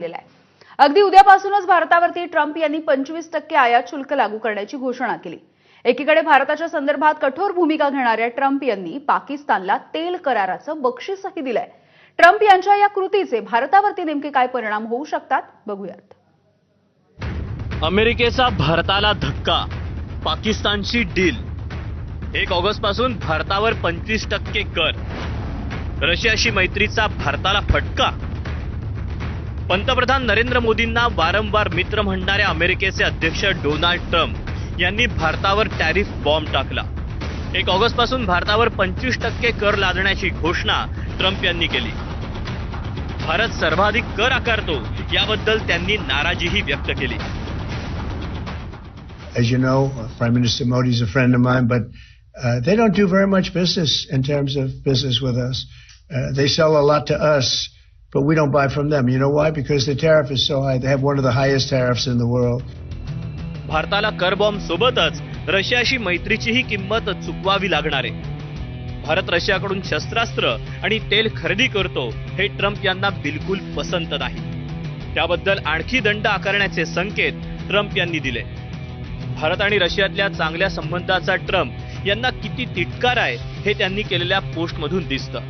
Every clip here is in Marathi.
केलेला आहे। अगदी उद्यापासूनच भारतावरती ट्रम्प यांनी 25% आयात शुल्क लागू करण्याची घोषणा केली। एकीकडे भारताच्या संदर्भात कठोर भूमिका घेणाऱ्या ट्रम्प यांनी पाकिस्तानला तेल कराराचं बक्षीसही दिलंय। ट्रम्प यांच्या या कृतीचे भारतावरती नेमके काय परिणाम होऊ शकतात बघूयात। अमेरिकेचा भारताला धक्का, पाकिस्तानची डील। 1 ऑगस्ट पासून भारतावर 25% कर, रशियाशी मैत्रीचा भारताला फटका। पंतप्रधान नरेंद्र मोदींना वारंवार मित्र म्हणणाऱ्या अमेरिकेचे अध्यक्ष डोनाल्ड ट्रम्प यांनी भारतावर टॅरिफ बॉम्ब टाकला। 1 ऑगस्ट पासून भारतावर 25% कर लादण्याची घोषणा ट्रम्प यांनी केली। भारत सर्वाधिक कर आकारतो याबद्दल त्यांनी नाराजीही व्यक्त केली। As you know, Prime Minister Modi is a friend of mine, but they don't do very much business in terms of business with us. They sell a lot to us, but we don't buy from them. You know why? Because the tariff is so high. They have one of the highest tariffs in the world. भारताला कर बॉम्ब सोबतच रशियाशी मैत्रीचीही किंमत चुकवावी लागणार आहे। भारत रशियाकडून शस्त्रास्त्र आणि तेल खरेदी करतो हे ट्रम्प यांना बिलकुल पसंत नाही। त्याबद्दल आणखी दंड आकारण्याचे संकेत ट्रम्प यांनी दिले। भारत आणि रशियातल्या चांगल्या संबंधाचा ट्रम्प यांना किती तिटकार आहे हे त्यांनी केलेल्या पोस्टमधून दिसतं।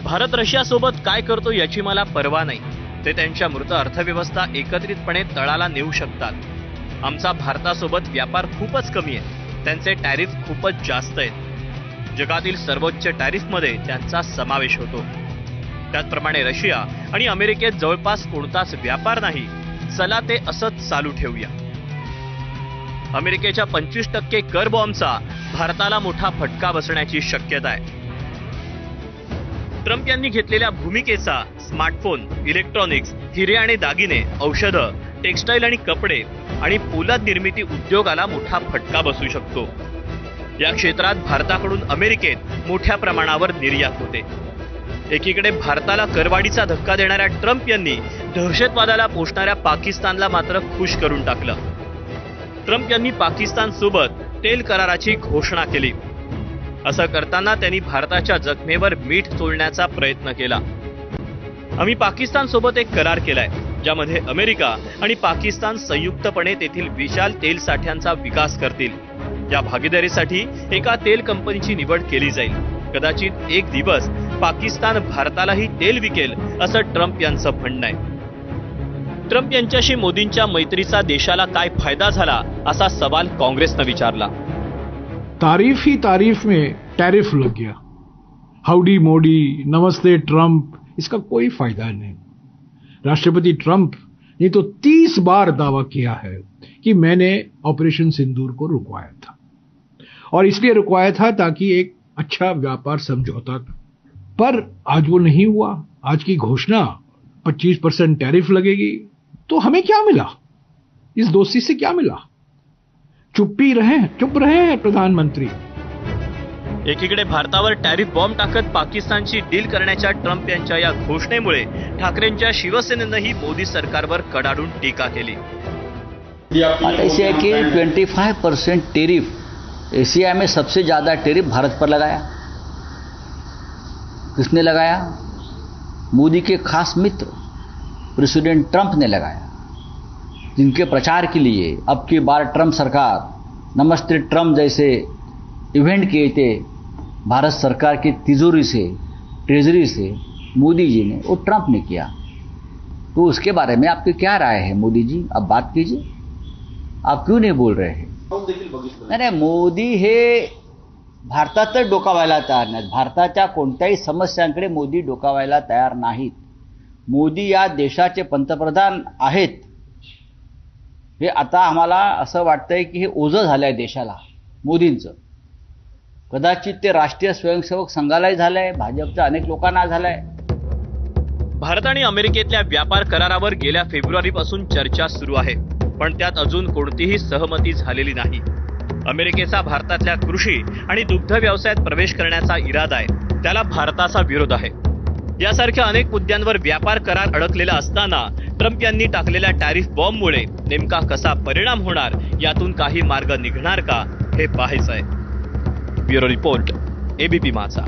भारत रशियासोबत काय करतो याची मला पर्वा नाही। ते त्यांच्या मृत अर्थव्यवस्था एकत्रितपणे तळाला नेऊ शकतात। आमचा भारतासोबत व्यापार खूपच कमी आहे, त्यांचे टॅरिफ खूपच जास्त आहेत। जगातील सर्वोच्च टॅरिफमध्ये त्यांचा समावेश होतो। त्याचप्रमाणे रशिया आणि अमेरिकेत जवळपास कोणताच व्यापार नाही। चला ते असंच चालू ठेवूया। अमेरिकेच्या 25% कर बॉम्बचा भारताला मोठा फटका बसण्याची शक्यता आहे। ट्रम्प यांनी घेतलेल्या भूमिकेचा स्मार्टफोन, इलेक्ट्रॉनिक्स, हिरे आणि दागिने, औषधं, टेक्सटाईल आणि कपडे आणि पोलाद निर्मिती उद्योगाला मोठा फटका बसू शकतो। या क्षेत्रात भारताकडून अमेरिकेत मोठ्या प्रमाणावर निर्यात होते। एकीकडे भारताला करवाढीचा धक्का देणाऱ्या ट्रम्प यांनी दहशतवादाला पोषणाऱ्या पाकिस्तानला मात्र खुश करून टाकलं। ट्रम्प यांनी पाकिस्तान सोबत तेल कराराची घोषणा केली। असं करताना त्यांनी भारताच्या जखमेवर मीठ चोळण्याचा प्रयत्न केला। आम्ही पाकिस्तान सोबत एक करार केलाय, ज्यामध्ये अमेरिका आणि पाकिस्तान संयुक्तपणे तेथील विशाल तेल साठ्यांचा विकास करतील। या भागीदारीसाठी एका तेल कंपनीची निवड केली जाईल। कदाचित एक दिवस पाकिस्तान भारतालाही तेल विकेल असं ट्रम्प यांचं म्हणणं आहे। ट्रम्प यांच्याशी मोदींच्या मैत्रीचा देशाला काय फायदा झाला असा सवाल काँग्रेसनं विचारला। तारीफ ही तारीफ में टैरिफ लग गया। हाउडी मोदी, नमस्ते ट्रम्प, इसका कोई फायदा नहीं। राष्ट्रपति ट्रम्प ने तो 30 बार दावा किया है कि मैंने ऑपरेशन सिंदूर को रुकवाया था, और इसलिए रुकवाया था ताकि एक अच्छा व्यापार समझौता, पर आज वो नहीं हुआ। आज की घोषणा 25% टैरिफ लगेगी, तो हमें क्या मिला? इस दोस्ती से क्या मिला? चुप रहे हैं प्रधानमंत्री। एकीकडे भारतावर टॅरिफ बॉम्ब टाकत पाकिस्तानची डील करण्याच्या ट्रम्प यांच्या या घोषणेमुळे ठाकरेंच्या शिवसेनेनंही मोदी सरकारवर कडाडून टीका केली। बात ऐसी है कि 25% टैरिफ, एशिया में सबसे ज्यादा टैरिफ भारत पर लगाया। किसने लगाया? मोदी के खास मित्र प्रेसिडेंट ट्रंप ने लगाया, जिनके प्रचार के लिए अब की बार ट्रंप सरकार नमस्ते ट्रंप जैसे इवेंट किए थे भारत सरकार की तिजोरी से, ट्रेजरी से मोदी जी ने, वो ट्रंप ने किया। तो उसके बारे में आपकी क्या राय है मोदी जी? आप बात कीजिए। आप क्यों नहीं बोल रहे हैं? नाही, मोदी हे भारतातच डोकावायला तयार नाहीत। भारताच्या कोणत्याही समस्यांकडे मोदी डोकावायला तयार नाहीत। मोदी या देशाचे पंतप्रधान आहेत, हे आता आम्हाला असं वाटतंय की हे ओझं झालंय देशाला मोदींचं। कदाचित ते राष्ट्रीय स्वयंसेवक संघालाही झालंय, भाजपच्या अनेक लोकांना झालंय। भारत आणि अमेरिकेतल्या व्यापार करारावर गेल्या फेब्रुवारीपासून चर्चा सुरू आहे, पण त्यात अजून कोणतीही सहमती झालेली नाही। अमेरिकेचा भारतातल्या कृषी आणि दुग्ध व्यवसायात प्रवेश करण्याचा इरादा आहे, त्याला भारताचा विरोध आहे। यासारख्या अनेक मुद्द्यांवर व्यापार करार अडकलेला असताना ट्रम्प यांनी टाकलेल्या टॅरिफ बॉम्बमुळे नेमका कसा परिणाम होणार, यातून काही मार्ग निघणार का हे पाहायचं आहे। ब्युरो रिपोर्ट, एबीपी माझा।